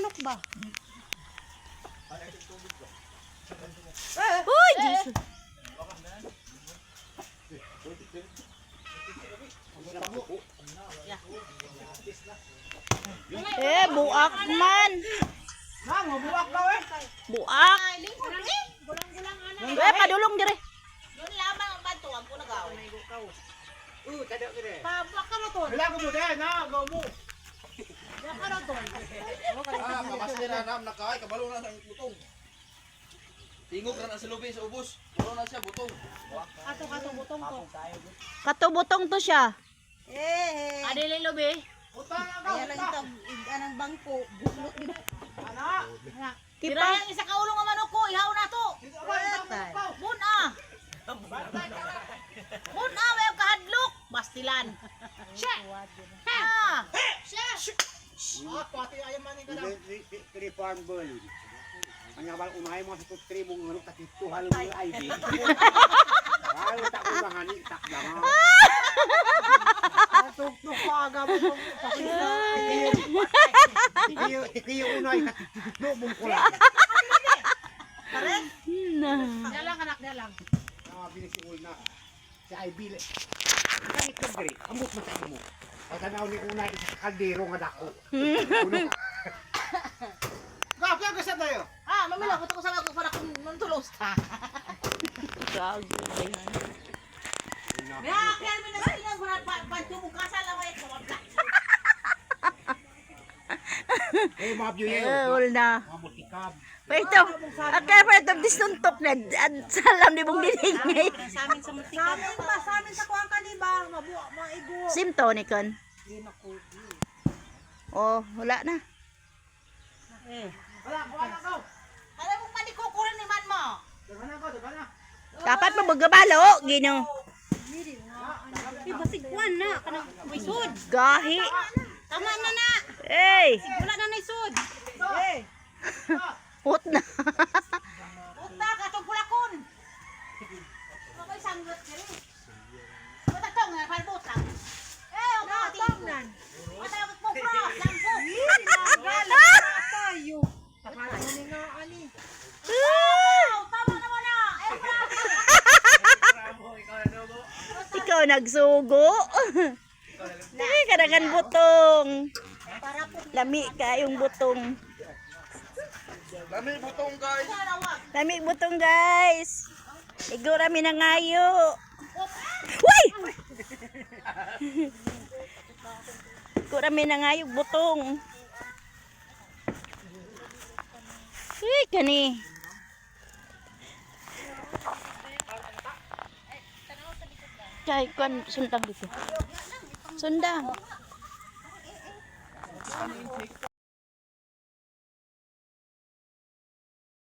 manok ba? Uy, Jesus. Buak man. Nang, buwak daw eh. Buak. Gulang-gulang ana. Padulong dire. Yun lamang ang banto ang punagaw. Tada ka rin. Pabak ka na to. Wala ko mo din, ha? Go mo. Bak ka na to. Kabasa din na nam nakaay, kabalo na sa butong. Tingog na sa lubi sa ubos. Puro na siya butong. Ato butong to. Katubutong to siya. Adili lobe. Utang ako. Kaya lang ito, anang bangko, buslot din. Ana. Tira yang isa ka ulo nga manok ko, ihaw na to. Buna. Buna, may kahadlok. Bastilan. Siya. Ha. Siya. Pati ayaw maning ka na. Tri farm ball. Ang abal unahay mo sa tutri mong ano takituhal mo ay di. Ay tak umahani tak dama. Tuk-tuk pa aga mo. Ikiyo unay takitutlo mong kula. Dalang anak, dalang. Ah bilis si ulna. Si ay bile. Kani kadri, amot mo sa imo. Pag tanaw ni unay sa kaldero nga dako. Uno. Gap, yan kasi tayo. Ah, mamila, buto ko sa mga para kung nantulos ka. Gago. Kaya, kaya may nasilingan ko na pantubong kasal lang ay kumabla. Eh mabyo yun. Wala na. Amot ikab. Pwede. Akala pa ito disuntok na. Salam di mong diningay. Sa amin sa Multican. Sa amin sa kuwang kaniba, maigo. Simto ni kon. Oh, wala na. Wala ko. Alam mo manikukulan ni man mo. Dagan ako, dagan na. Dapat mabagabalo, gino. Basigwan na, kanang wisod. Gahi. Tama na na. Hey, Wala na na isod. hot na. Uta ka tong pulakon. Mabay sanggot diri. Uta tong na palbutang. Uta tingnan. Uta mo cross, lampo. Tayo. Takala mo ni nga ani. Tama na mo na. Ikaw nagsugo. Dili ka nagan butong. Lami ka yung butong. Lami butong guys. Lami butong guys. Igo rami na ngayo. Uy! Igo rami na ngayo butong. Uy, kani. Kay kon sundang dito. Sundang.